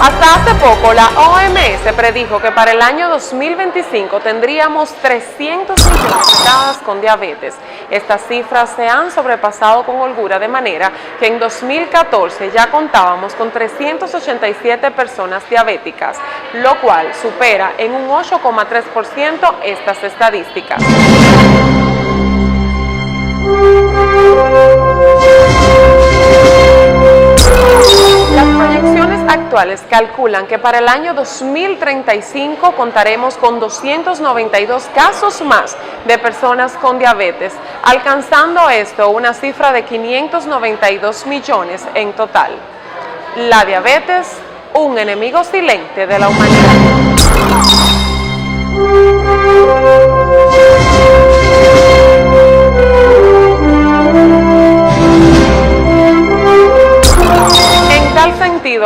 Hasta hace poco, la OMS predijo que para el año 2025 tendríamos 300 millones de personas con diabetes. Estas cifras se han sobrepasado con holgura, de manera que en 2014 ya contábamos con 387 personas diabéticas, lo cual supera en un 8,3% estas estadísticas. Las proyecciones actuales calculan que para el año 2035 contaremos con 292 casos más de personas con diabetes, alcanzando esto una cifra de 592 millones en total. La diabetes, un enemigo silente de la humanidad.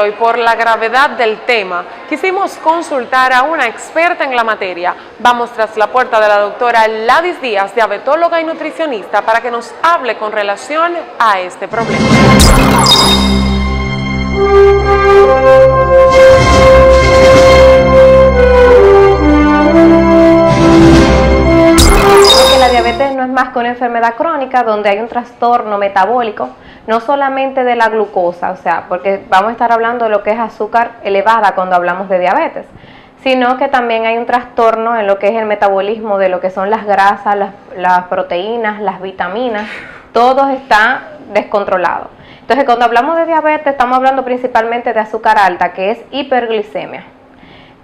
Y por la gravedad del tema, quisimos consultar a una experta en la materia. Vamos tras la puerta de la doctora Ladis Díaz, diabetóloga y nutricionista, para que nos hable con relación a este problema. La diabetes no es más que una enfermedad crónica donde hay un trastorno metabólico, no solamente de la glucosa, o sea, porque vamos a estar hablando de lo que es azúcar elevada cuando hablamos de diabetes, sino que también hay un trastorno en lo que es el metabolismo de lo que son las grasas, las proteínas, las vitaminas, todo está descontrolado. Entonces, cuando hablamos de diabetes, estamos hablando principalmente de azúcar alta, que es hiperglicemia.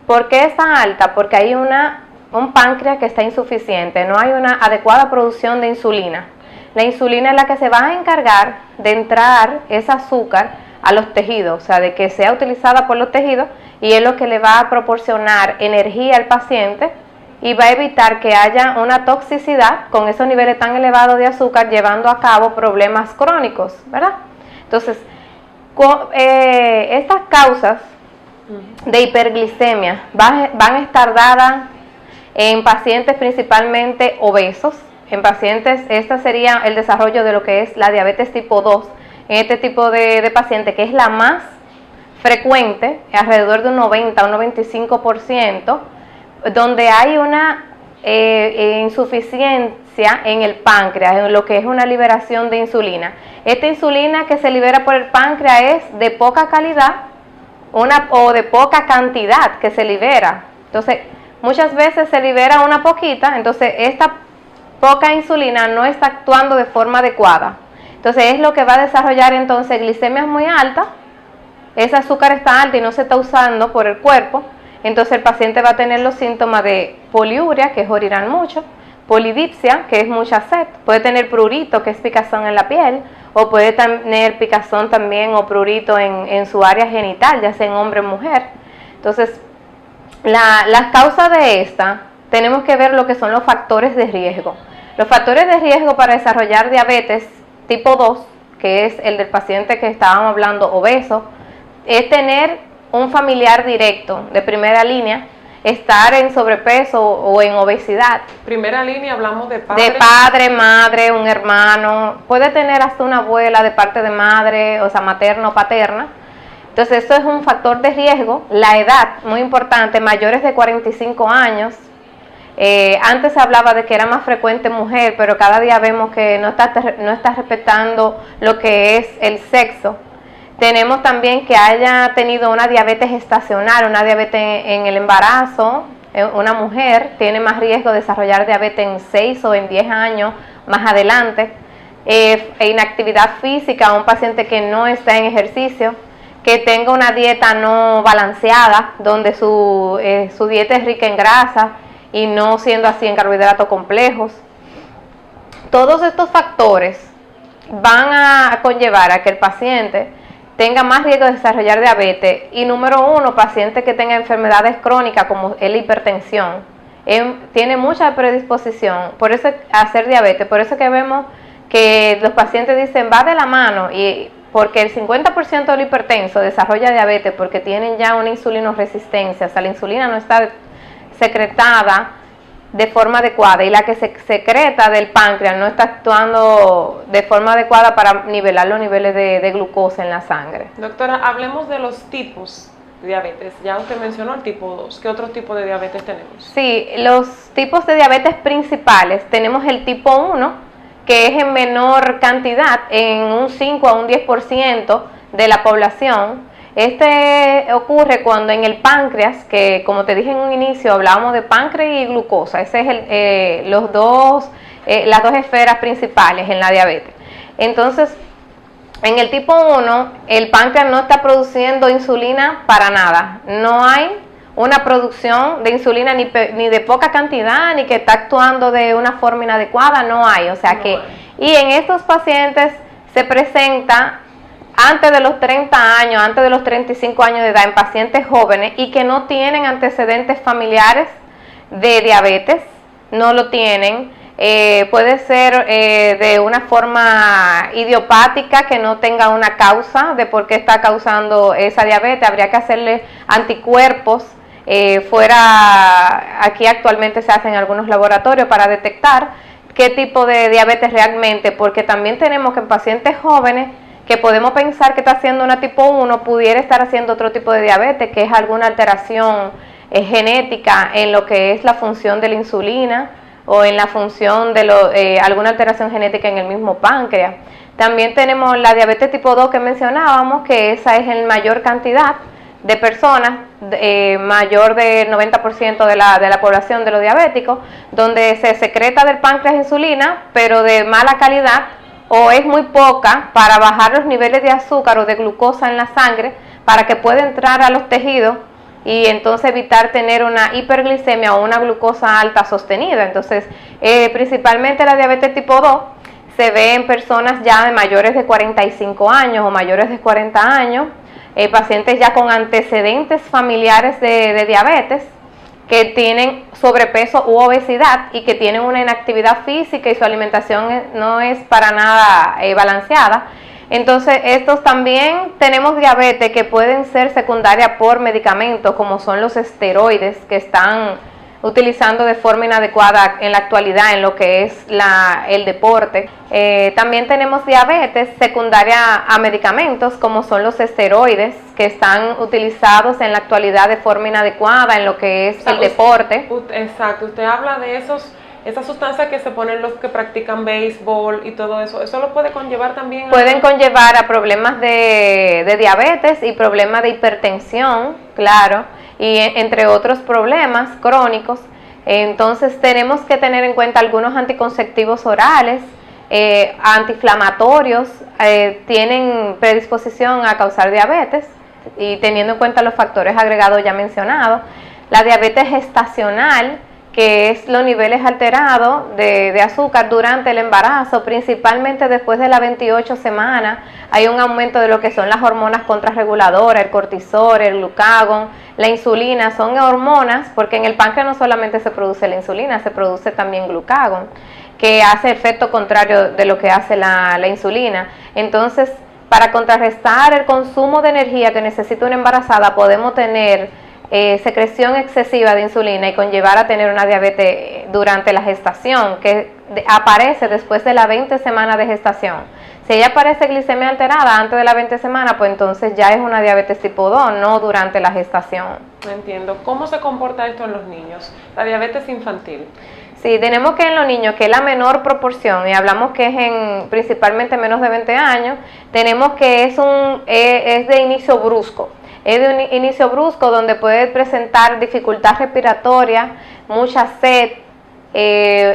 ¿Por qué está alta? Porque hay un páncreas que está insuficiente, no hay una adecuada producción de insulina. La insulina es la que se va a encargar de entrar ese azúcar a los tejidos, o sea, de que sea utilizada por los tejidos, y es lo que le va a proporcionar energía al paciente y va a evitar que haya una toxicidad con esos niveles tan elevados de azúcar, llevando a cabo problemas crónicos, ¿verdad? Entonces, estas causas de hiperglicemia van a estar dadas en pacientes principalmente obesos. En pacientes, este sería el desarrollo de lo que es la diabetes tipo 2, en este tipo de paciente, que es la más frecuente, alrededor de un 90 o un 95%, donde hay una insuficiencia en el páncreas, en lo que es una liberación de insulina. Esta insulina que se libera por el páncreas es de poca calidad o de poca cantidad que se libera. Entonces, muchas veces se libera una poquita, entonces esta poca insulina no está actuando de forma adecuada. Entonces es lo que va a desarrollar entonces glicemias muy altas, ese azúcar está alta y no se está usando por el cuerpo, entonces el paciente va a tener los síntomas de poliuria, que es orinar mucho, polidipsia, que es mucha sed, puede tener prurito, que es picazón en la piel, o puede tener picazón también o prurito en su área genital, ya sea en hombre o mujer. Entonces, las causas de esta, tenemos que ver lo que son los factores de riesgo. Los factores de riesgo para desarrollar diabetes tipo 2, que es el del paciente que estábamos hablando, obeso, es tener un familiar directo de primera línea, estar en sobrepeso o en obesidad. Primera línea, hablamos de padre. De padre, madre, un hermano, puede tener hasta una abuela de parte de madre, o sea, materna o paterna. Entonces, eso es un factor de riesgo. La edad, muy importante, mayores de 45 años. Antes se hablaba de que era más frecuente mujer, pero cada día vemos que no está respetando lo que es el sexo. Tenemos también que haya tenido una diabetes gestacional, una diabetes en el embarazo. Una mujer tiene más riesgo de desarrollar diabetes en 6 o en 10 años más adelante. Inactividad física, un paciente que no está en ejercicio, que tenga una dieta no balanceada, donde su dieta es rica en grasa y no siendo así en carbohidratos complejos. Todos estos factores van a conllevar a que el paciente tenga más riesgo de desarrollar diabetes. Y número uno, paciente que tenga enfermedades crónicas como la hipertensión, tiene mucha predisposición por eso a hacer diabetes. Por eso que vemos que los pacientes dicen va de la mano, y porque el 50% del hipertenso desarrolla diabetes porque tienen ya una insulinoresistencia, o sea, la insulina no está secretada de forma adecuada y la que se secreta del páncreas no está actuando de forma adecuada para nivelar los niveles de glucosa en la sangre. Doctora, hablemos de los tipos diabetes. Ya usted mencionó el tipo 2. ¿Qué otro tipo de diabetes tenemos? Sí, los tipos de diabetes principales, tenemos el tipo 1, que es en menor cantidad, en un 5 a un 10% de la población. Este ocurre cuando en el páncreas, que como te dije en un inicio, hablábamos de páncreas y glucosa, ese es las dos esferas principales en la diabetes. Entonces, en el tipo 1, el páncreas no está produciendo insulina para nada, no hay una producción de insulina ni de poca cantidad, ni que está actuando de una forma inadecuada, no hay, o sea que, y en estos pacientes se presenta antes de los 30 años, antes de los 35 años de edad, en pacientes jóvenes y que no tienen antecedentes familiares de diabetes, no lo tienen, puede ser de una forma idiopática, que no tenga una causa de por qué está causando esa diabetes, habría que hacerle anticuerpos, aquí actualmente se hacen en algunos laboratorios para detectar qué tipo de diabetes realmente, porque también tenemos que en pacientes jóvenes que podemos pensar que está haciendo una tipo 1, pudiera estar haciendo otro tipo de diabetes, que es alguna alteración genética en lo que es la función de la insulina o en la función de alguna alteración genética en el mismo páncreas. También tenemos la diabetes tipo 2 que mencionábamos, que esa es en mayor cantidad de personas, mayor del 90% de la población de los diabéticos, donde se secreta del páncreas insulina, pero de mala calidad, o es muy poca para bajar los niveles de azúcar o de glucosa en la sangre para que pueda entrar a los tejidos y entonces evitar tener una hiperglicemia o una glucosa alta sostenida. Entonces, principalmente la diabetes tipo 2 se ve en personas ya de mayores de 45 años o mayores de 40 años, pacientes ya con antecedentes familiares de diabetes, que tienen sobrepeso u obesidad y que tienen una inactividad física y su alimentación no es para nada balanceada. Entonces, estos también tenemos diabetes que pueden ser secundaria por medicamentos, como son los esteroides, que están utilizando de forma inadecuada en la actualidad en lo que es el deporte. También tenemos diabetes secundaria a medicamentos, como son los esteroides, que están utilizados en la actualidad de forma inadecuada en lo que es el deporte. Exacto, usted habla de esas sustancias que se ponen los que practican béisbol y todo eso. ¿Eso lo puede conllevar también? Pueden conllevar a problemas de diabetes y problemas de hipertensión, claro, y entre otros problemas crónicos. Entonces tenemos que tener en cuenta algunos anticonceptivos orales, antiinflamatorios, tienen predisposición a causar diabetes, y teniendo en cuenta los factores agregados ya mencionados. La diabetes gestacional, que es los niveles alterados de azúcar durante el embarazo, principalmente después de las 28 semanas, hay un aumento de lo que son las hormonas contrarreguladoras, el cortisol, el glucagón, la insulina, son hormonas, porque en el páncreas no solamente se produce la insulina, se produce también glucagón, que hace efecto contrario de lo que hace la insulina. Entonces, para contrarrestar el consumo de energía que necesita una embarazada, podemos tener secreción excesiva de insulina y conllevar a tener una diabetes durante la gestación, que aparece después de las 20 semanas de gestación. Si ella aparece glicemia alterada antes de las 20 semanas, pues entonces ya es una diabetes tipo 2, no durante la gestación. Entiendo. ¿Cómo se comporta esto en los niños? La diabetes infantil. Sí, tenemos que en los niños, que es la menor proporción, y hablamos que es principalmente menos de 20 años, tenemos que es de inicio brusco. Es de un inicio brusco donde puede presentar dificultad respiratoria, mucha sed,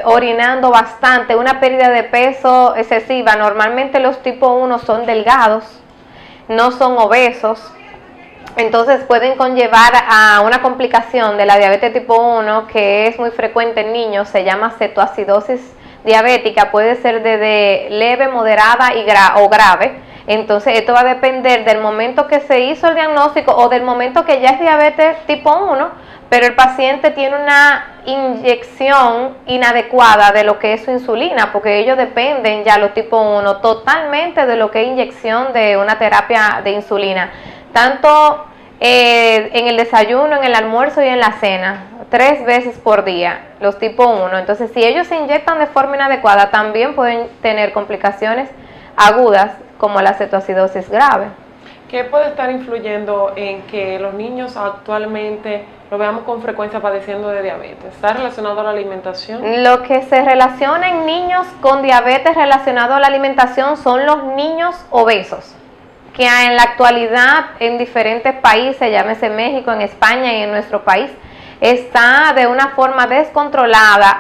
orinando bastante, una pérdida de peso excesiva. Normalmente los tipo 1 son delgados, no son obesos. Entonces pueden conllevar a una complicación de la diabetes tipo 1 que es muy frecuente en niños, se llama cetoacidosis diabética, puede ser desde leve, moderada o grave. Entonces esto va a depender del momento que se hizo el diagnóstico o del momento que ya es diabetes tipo 1, pero el paciente tiene una inyección inadecuada de lo que es su insulina, porque ellos dependen ya los tipo 1 totalmente de lo que es inyección de una terapia de insulina, tanto en el desayuno, en el almuerzo y en la cena, 3 veces por día, los tipo 1. Entonces, si ellos se inyectan de forma inadecuada, también pueden tener complicaciones agudas como la cetoacidosis grave. ¿Qué puede estar influyendo en que los niños actualmente lo veamos con frecuencia padeciendo de diabetes? ¿Está relacionado a la alimentación? Lo que se relaciona en niños con diabetes relacionado a la alimentación son los niños obesos, que en la actualidad en diferentes países, llámese México, en España y en nuestro país, está de una forma descontrolada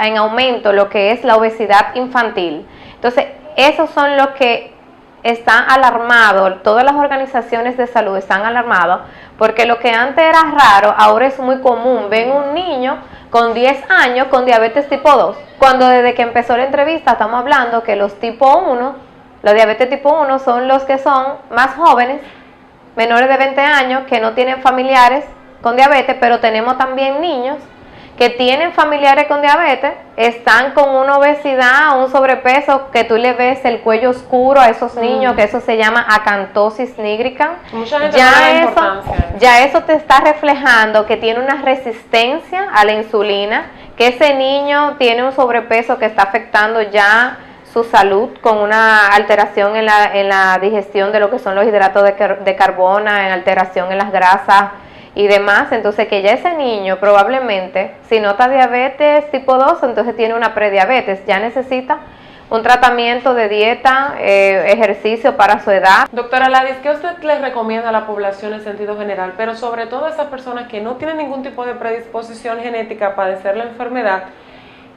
en aumento lo que es la obesidad infantil. Entonces, esos son los que están alarmados, todas las organizaciones de salud están alarmadas, porque lo que antes era raro, ahora es muy común. Ven un niño con 10 años con diabetes tipo 2, cuando desde que empezó la entrevista estamos hablando que los tipo 1, los diabetes tipo 1 son los que son más jóvenes, menores de 20 años, que no tienen familiares con diabetes, pero tenemos también niños que tienen familiares con diabetes, están con una obesidad, un sobrepeso, que tú le ves el cuello oscuro a esos niños, que eso se llama acantosis nigricans. Mucha gente no le da importancia. Ya eso te está reflejando que tiene una resistencia a la insulina, que ese niño tiene un sobrepeso que está afectando ya su salud, con una alteración en la digestión de lo que son los hidratos de carbono, en alteración en las grasas y demás. Entonces que ya ese niño probablemente, si nota diabetes tipo 2, entonces tiene una prediabetes, ya necesita un tratamiento de dieta, ejercicio para su edad. Doctora Ladis, ¿qué usted le recomienda a la población en sentido general, pero sobre todo a esas personas que no tienen ningún tipo de predisposición genética a padecer la enfermedad,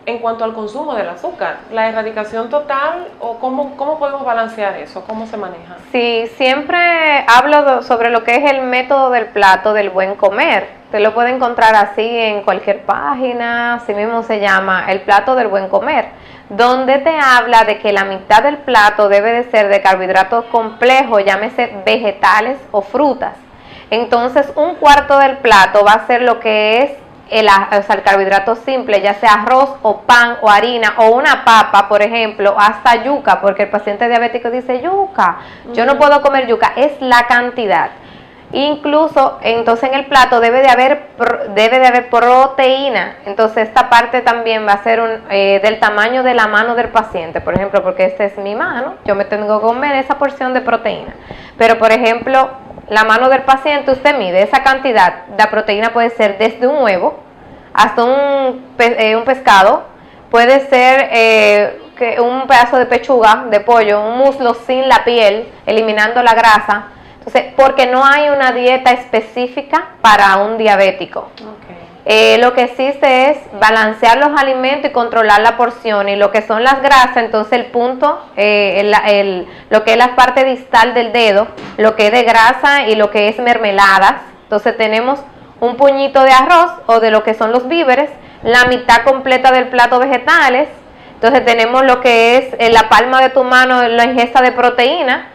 en cuanto al consumo del azúcar? ¿La erradicación total o cómo podemos balancear eso? ¿Cómo se maneja? Sí, siempre hablo sobre lo que es el método del plato del buen comer. Usted lo puede encontrar así en cualquier página, así mismo se llama el plato del buen comer, donde te habla de que la mitad del plato debe de ser de carbohidratos complejos, llámese vegetales o frutas. Entonces un cuarto del plato va a ser lo que es el carbohidrato simple, ya sea arroz o pan o harina o una papa, por ejemplo, hasta yuca, porque el paciente diabético dice yuca, yo no puedo comer yuca, es la cantidad. Incluso, entonces en el plato debe de haber proteína. Entonces esta parte también va a ser del tamaño de la mano del paciente, por ejemplo, porque esta es mi mano, yo me tengo que comer esa porción de proteína. Pero por ejemplo, la mano del paciente, usted mide esa cantidad. La proteína puede ser desde un huevo hasta un pescado, puede ser un pedazo de pechuga de pollo, un muslo sin la piel, eliminando la grasa. Entonces, porque no hay una dieta específica para un diabético. Okay. Lo que existe es balancear los alimentos y controlar la porción, y lo que son las grasas, entonces el punto, lo que es la parte distal del dedo, lo que es de grasa y lo que es mermeladas. Entonces tenemos un puñito de arroz o de lo que son los víveres, la mitad completa del plato vegetales. Entonces tenemos lo que es en la palma de tu mano, la ingesta de proteína,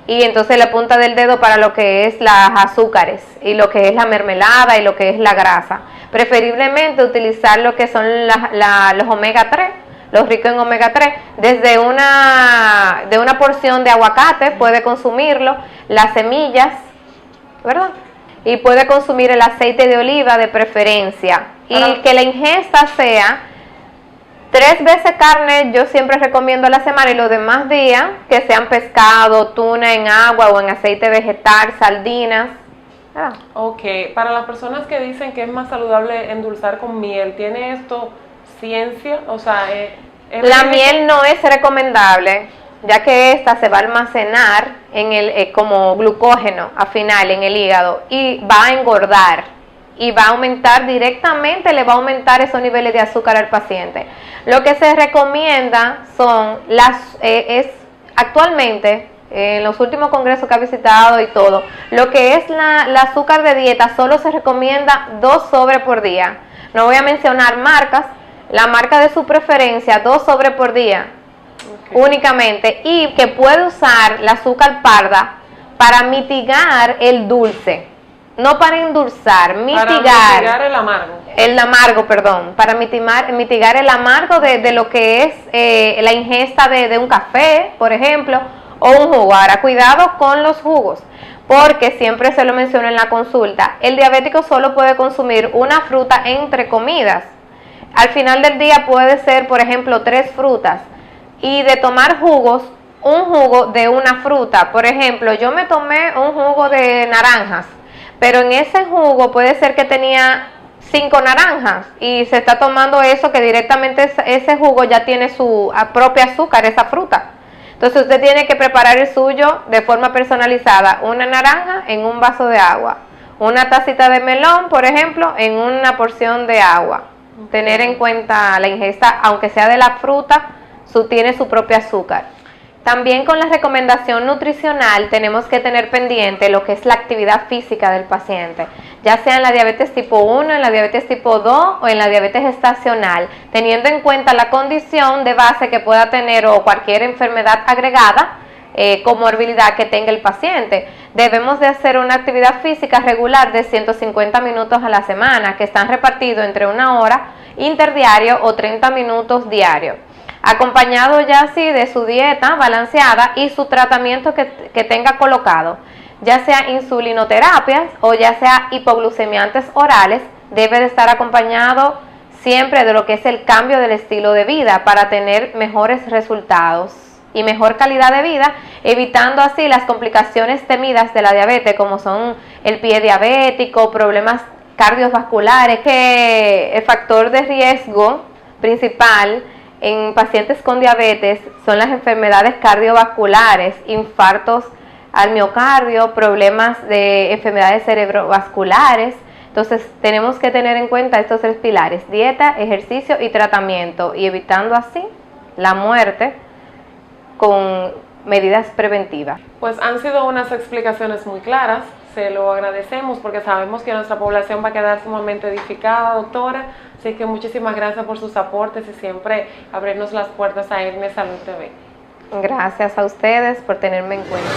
y entonces la punta del dedo para lo que es las azúcares y lo que es la mermelada y lo que es la grasa. Preferiblemente utilizar lo que son los omega 3, los ricos en omega 3, desde una porción de aguacate puede consumirlo, las semillas, ¿verdad? Y puede consumir el aceite de oliva de preferencia, y que la ingesta sea 3 veces carne, yo siempre recomiendo a la semana, y los demás días que sean pescado, tuna en agua o en aceite vegetal, sardinas. Ok, para las personas que dicen que es más saludable endulzar con miel, ¿tiene esto ciencia? O sea, la miel no es recomendable, ya que esta se va a almacenar como glucógeno al final en el hígado y va a engordar. Y va a aumentar directamente, le va a aumentar esos niveles de azúcar al paciente. Lo que se recomienda son actualmente, en los últimos congresos que ha visitado y todo, lo que es la azúcar de dieta, solo se recomienda 2 sobres por día. No voy a mencionar marcas, la marca de su preferencia, 2 sobres por día, únicamente, y que puede usar la azúcar parda para mitigar el dulce. No para endulzar, mitigar el amargo. Para mitigar el amargo de lo que es la ingesta de un café, por ejemplo, o un jugo. Ahora, cuidado con los jugos, porque siempre se lo menciono en la consulta, el diabético solo puede consumir una fruta entre comidas. Al final del día puede ser, por ejemplo, 3 frutas, y de tomar jugos un jugo de una fruta. Por ejemplo, yo me tomé un jugo de naranjas, pero en ese jugo puede ser que tenía 5 naranjas y se está tomando eso, que directamente ese jugo ya tiene su propio azúcar, esa fruta. Entonces usted tiene que preparar el suyo de forma personalizada, una naranja en un vaso de agua, una tacita de melón, por ejemplo, en una porción de agua. Tener en cuenta la ingesta, aunque sea de la fruta, tiene su propio azúcar. También con la recomendación nutricional tenemos que tener pendiente lo que es la actividad física del paciente, ya sea en la diabetes tipo 1, en la diabetes tipo 2 o en la diabetes gestacional, teniendo en cuenta la condición de base que pueda tener o cualquier enfermedad agregada, comorbilidad que tenga el paciente. Debemos de hacer una actividad física regular de 150 minutos a la semana, que están repartidos entre 1 hora interdiario o 30 minutos diario, acompañado ya así de su dieta balanceada y su tratamiento que tenga colocado, ya sea insulinoterapias o ya sea hipoglucemiantes orales. Debe de estar acompañado siempre de lo que es el cambio del estilo de vida para tener mejores resultados y mejor calidad de vida, evitando así las complicaciones temidas de la diabetes, como son el pie diabético, problemas cardiovasculares, que el factor de riesgo principal en pacientes con diabetes son las enfermedades cardiovasculares, infartos al miocardio, problemas de enfermedades cerebrovasculares. Entonces tenemos que tener en cuenta estos 3 pilares: dieta, ejercicio y tratamiento, y evitando así la muerte con medidas preventivas. Pues han sido unas explicaciones muy claras, se lo agradecemos porque sabemos que nuestra población va a quedar sumamente edificada, doctora, así que muchísimas gracias por sus aportes y siempre abrirnos las puertas a Hermes Salud TV. Gracias a ustedes por tenerme en cuenta.